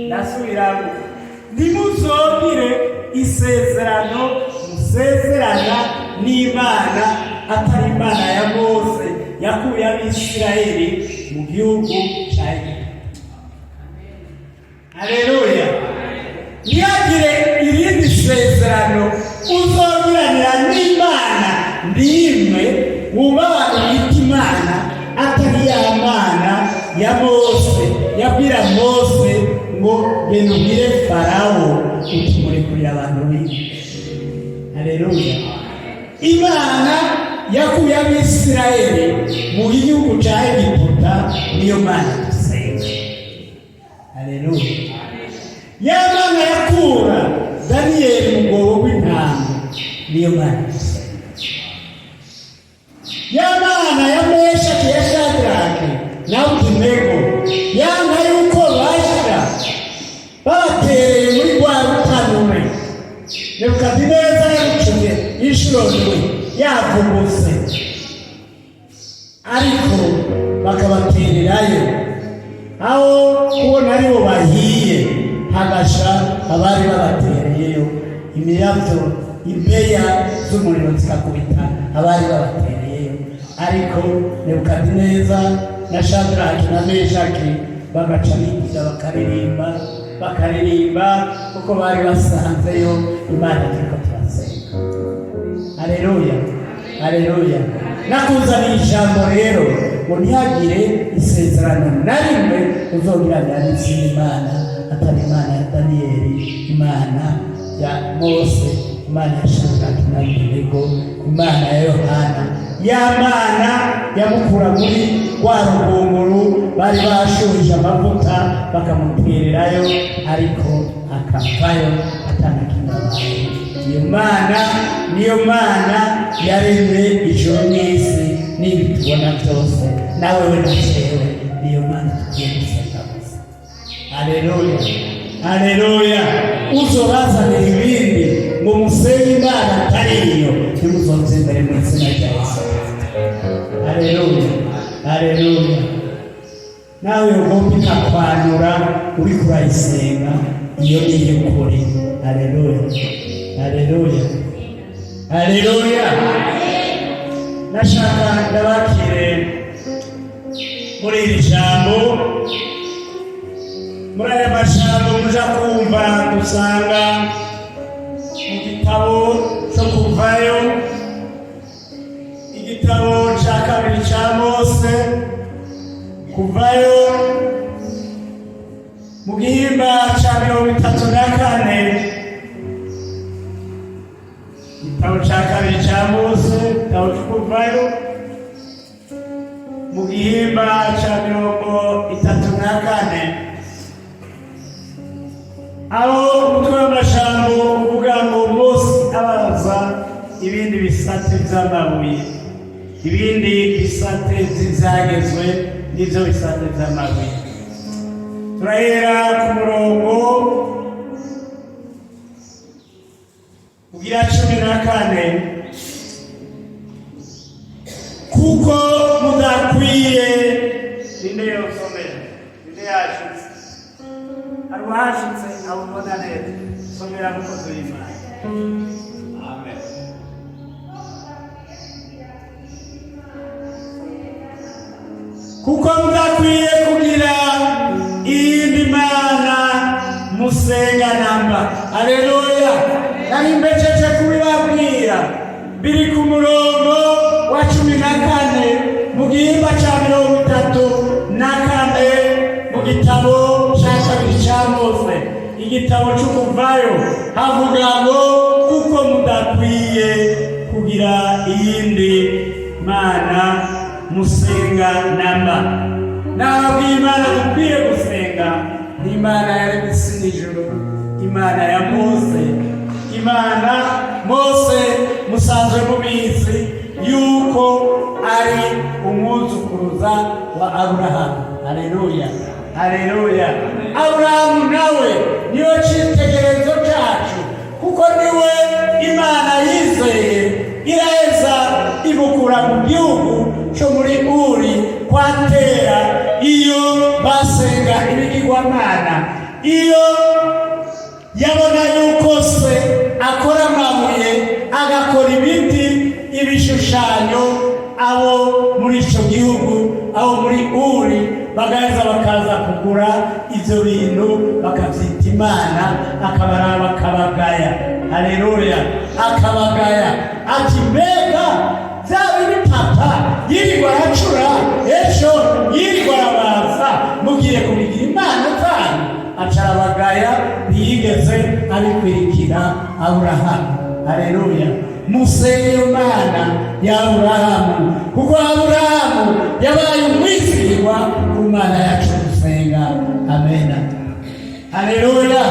Nasubiramo, ntimuzongere isezerano musezerana n'Imana atari Imana ya Mose yakuye Abisirayeli mu gihugu cya Egiputa. Haleluya. Ntihagire irindi sezerano uzogiranira n'Imana n'imwe wubahana yita Imana atari ya Mana ya Mose yabwira Mose ngo genda ubwire Farawo utimurekurira abantu biwe. Haleluya. Imana yakuye Abisirayeli mu gihugu cya Egiputa niyo Mana dusenga. Haleluya. Ya Mana yakura Daniyeli mu mwobo w'intama niyo Mana dusenga. Ya Mana ya Meshaki ya Shadraki na Abedenego yanga yuko bashira batereye muri rwa rutanure Nebukadineza yarucumye inshuro ndwi yavuguse, ariko bakabatererayo aho kubona aribo bahiye hagasha abari babatereyeyo imiravyo imbeya z'umuriro zikakubita abari babatereyeyo. Ariko Nebukadineza na Shadraki na Meshaki bagaca bigira bakaririmba kuko bari basanzeyo Imana iriko turasenga. Haleluya. Haleluya. Nakuzaniye ijambo rero ngo ntihagire isezerano na rimwe uzogiranira n'izindi Imana atari Imana ya Daniyeli, Imana ya Mose, Imana ya Shadraki na Abedenego, Imana ya Yohana, ya Mana yamukura muri rwa rugunguru bari bashuhije amavuta bakamutererayo, ariko akavayo atanakingabaye. Niyo Mana yaremye ijuru n'isi n'ibi tubona byose, nawe we nacewe niyo Mana tugiye gusenga gusa. Haleluya. Haleluya. Uzobazanira ibindi ngo musenge Imana atari iyo, ntimuzonze imbere mu izina rya Yesu. Haleluya. Haleluya. Nawe ugomba ikakwanura uri kurayisenga, iyo niyo kuri. Haleluya. Haleluya. Haleluya. Nashaka ndabakire muri iri jambo, muri aya majambo muja kumva dusanga mu gitabo cyo Kuvayo, igitabo cya kabiri cya Mose. Kuvayo mu gihimba cya 34, igitabo cya kabiri cya Mose, igitabo cyo Kuvayo mu gihimba cya 34, aho umutwe w'amajambo uvuga ngo Mose abaza ibindi bisate by'amabuye, ibindi bisate by'ibyagezwe n'ibyo bisate by'amabuye. Turahera ku murongo ugira 14, kuko mudakwiye ninde yosomera ninde yashitse arwashitse abubona neza somera mukozi w'Imana. Amen. Kuko mudakwiye kugira iyindi Mana musenga namba. Haleluya. Nari mbeceje kubibabwira, biri ku murongo wa 14 mu gihimba cya 34 mu gitabo cya kabiri cya Mose, igitabo cyo Kuvayo, havuga ngo kuko mudakwiye kugira iyindi Mana musenga namba. Ntabwo Imana dukwiye gusenga ni Imana yaremye isi n'ijuru, Imana ya Mose. Imana Mose musanzwe mubizi yuko ari umwuzukuruza wa Aburahamu. Haleluya. Haleluya. Aburahamu nawe niyo cyitegererezo cyacu, kuko niwe Imana yizeye iraheza imukura mu gihugu cyo muri Uri kwa Tera, iyo basenga ibigirwamana iyo yabona yuko se akora amabuye agakora ibiti ibishushanyo, abo muri icyo gihugu, abo muri Uri bagaheza bakaza kugura ibyo bintu bakabyita imana, akabaraba bakabagaya. Haleluya! Akabagaya ati mbega bya bindi papa yirirwa aracura, ejo yirirwa arabaza, mugiye kubigira imana zanyu. Acarabagaya, ntiyigeze abikwirikira Aburahamu. Haleluya! musenge iyo mana ya Aburahamu, kuko Aburahamu yabaye umwizigirwa ku mana yacu gusenga. Amena. Haleluya!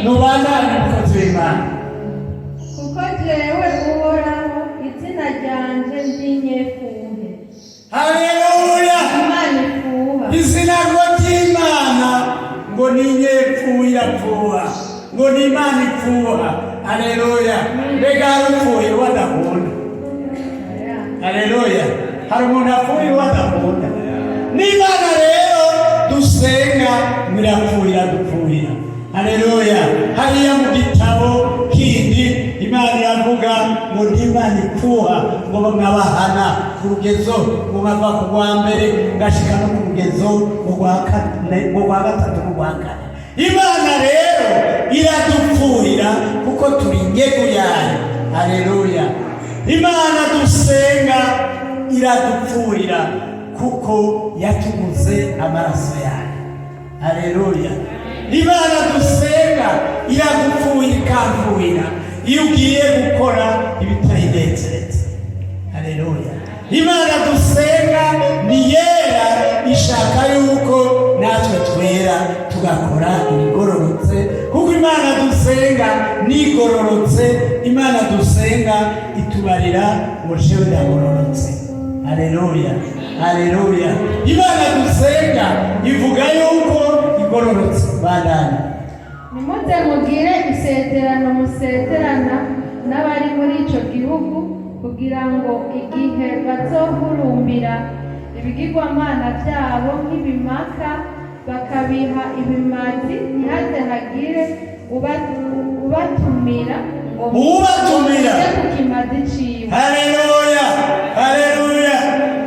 nubandane mukozi w'Imana. kuko jewe Uhoraho izina ryanje ndi nyefuhe. Haleluya! Imana ifuha. Izina ry'Imana ngo ni nyepfuye irapfuha, ngo ni Imana ipfuha. Haleluya! mbega hari upfuye wadakunda? Haleluya! hari umuntu apfuye wadakunda? n'Imana rero dusenga mirapfuye iradupfuhira. Haleluya! hariya mu gitabo kindi Imana iravuga ngo ni Imana ipfuha, ngo mwabahana ku rugezo ngo bava ku rwa mbere ngashika no ku rugezo rwa gatatu n'urwa kane. Imana rero iradupfuhira kuko turi ingego yayo. Haleluya! Imana dusenga iradupfuhira kuko yatuguze amaraso yayo. Haleluya! Imana dusenga iragupfuhira ikamfuhira iyo ugiye gukora ibitayinezereza. Haleluya! Imana dusenga ni yera, ishaka yuko natwe twera tugakora ibigororotse, kuko Imana dusenga nigororotse. Imana dusenga itubarira ngo jewe ndagororotse. Haleluya! Haleluya! Imana dusenga ivuga yuko igororotse. Bandana. nimuze mugire isezerano musezerana n'abari muri icyo gihugu, kugira ngo igihe bazohurumbira ibigirwamana byabo nk'ibimaka bakabiha ibimazi, ntihaze hagire ubatumira ngo ubatumira ku kimazi ciwe. Haleluya! Haleluya!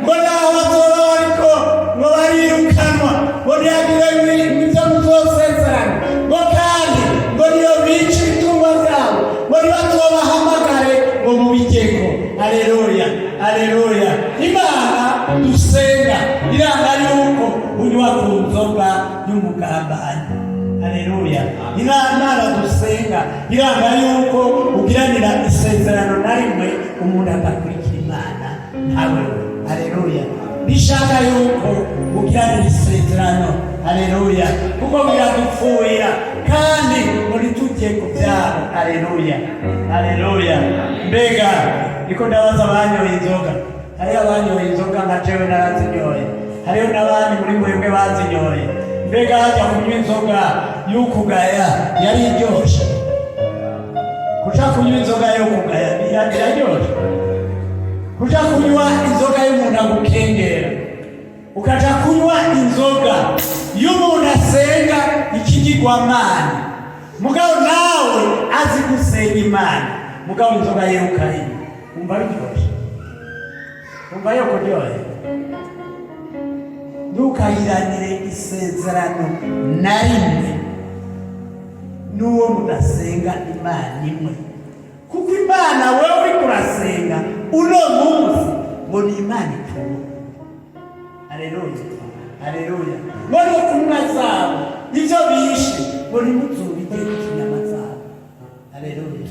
ngo naho bazoba bariko ngo barirukanwa ngo ntihagire ibyo muzosezerana, ngo kandi ngo niyo bica ibitungwa byabo ngo ntibatobahamagare ngo mubigeko. Haleluya! Haleluya! Imana dusenga iranga yuko unywa ku nzoga y'umugambanyi. Haleluya! Imana dusenga iranga yuko ugiranira isezerano na rimwe umuntu agakurikira Imana ntawe. Haleluya! bishaka yuko ugiranira isezerano. Haleluya! kuko biradupfuhira kandi muri tujye ku byabo. Haleluya! Haleluya! mbega niko ndabaza abanyoye inzoga. hariyo abanyoye inzoga nka jewe narazinyoye, hariyo n'abandi muri mwebwe bazinyoye. mbega hajya kunywa inzoga y'ukugaya yari iryoshe? kuja kunywa inzoga y'ukugaya iraryoshe? kuja kunywa inzoga y'umuntu agukengera, ukaja kunywa inzoga y'umuntu asenga ikigirwamana, mugabo nawe azi gusenga Imana, mugabo inzoga yerukaye, umva biryoshe? umva yo kuryohe? ntukayiranire isezerano na rimwe n'uwo mudasenga Imana imwe, kuko Imana wewe uri kurasenga uno munsi ngo ni Imana ipfuye. Haleluya! Haleluya! ngo no kunywa zabo ibyo bishe ngo nimuzubige ikinyama zabo. Haleluya!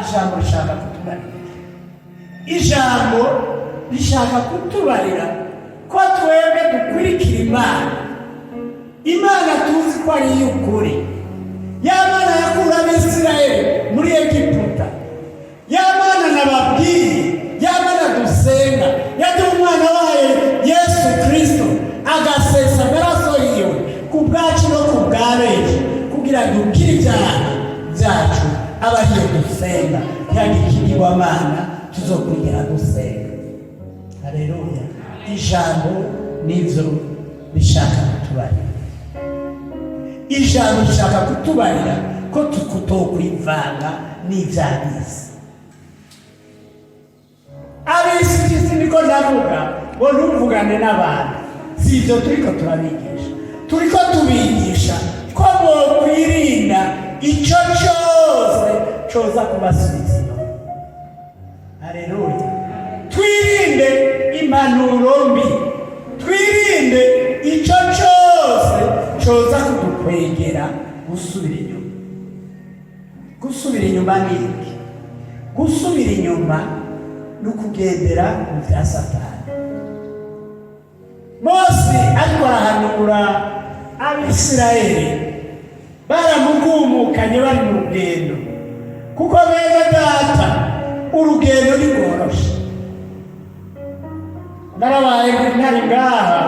ijambo rishaka kutubarira, ijambo rishaka kutubarira ko twebwe dukurikira Imana. Imana tuzi ko ari iy'ukuri. Ya Mana yakura Abisirayeli muri Egiputa, ya Mana nababwiye, ya Mana dusenga, yaduha umwana wayo Yesu Kristo agasesa amaraso yiwe ku bwacu no ku bwa benshi, kugira ngo ukire ibyaha byacu aba ariyo dusenga, kandi ikigirwamana tuzokwigera dusenga. Haleluya! ijambo nivyo bishaka kutubarira. ijambo rishaka kutubarira ko tutokwivanga n'iby'ab'isi. Ab'isi niko ndavuga ngo ntumvugane n'abantu, si ibyo turiko turabigisha. Turiko tubigisha ko mokwirinda icyo cyose coza kubasubiza inyuma. Haleluya. Twirinde impanuro mbi, twirinde icyo cyose coza kudukwegera gusubira inyuma. Gusubira inyuma ni iki? Gusubira inyuma ni ukugendera mu bya Satani. Mose ariko arahanura Abisirayeli, baramugumukanye bari mu rugendo, kuko bene data urugendo ni rworoshe. Narabaye ntari ngaha,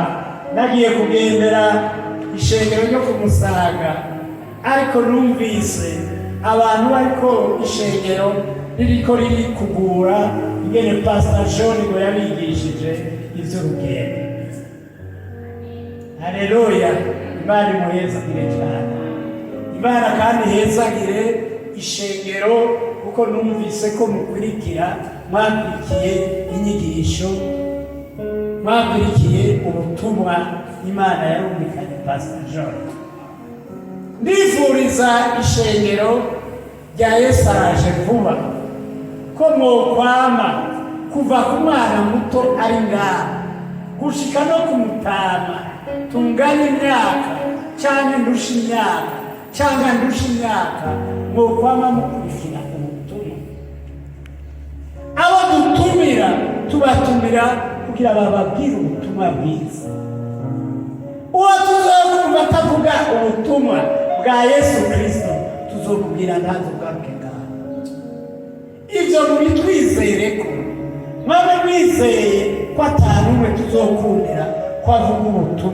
nagiye kugendera ishengero ryo ku Musaga, ariko numvise abantu bariko ishengero ririko riri kugura ingene Pastor John ngo yabigishije ivy'urugendo. Haleluya. Imana imuhezagire cyane, Imana kandi ihezagire ishengero, kuko numvise ko mukurikira, mwakurikiye inyigisho, mwakurikiye ubutumwa Imana yarumvikanye Pastor John. Ndifuriza ishengero rya Yesu araje vuba ko mwokwama kuva ku mwana muto ari ngaha gushika no kumutama, tunganya imyaka cyangwa ndusha imyaka cyangwa ndusha imyaka, mwokwama mukurikira ubutumwa. Abo dutumira tubatumira kugira bababwire ubutumwa bwiza. Uwo tuzokumva atavuga ubutumwa bwa Yesu Kristo, tuzokubwira ntazogaruke ngaha. Ibyo mubitwizere ko mwaba mwizeye ko atanumwe tuzokundira ko avuga ubutumwa.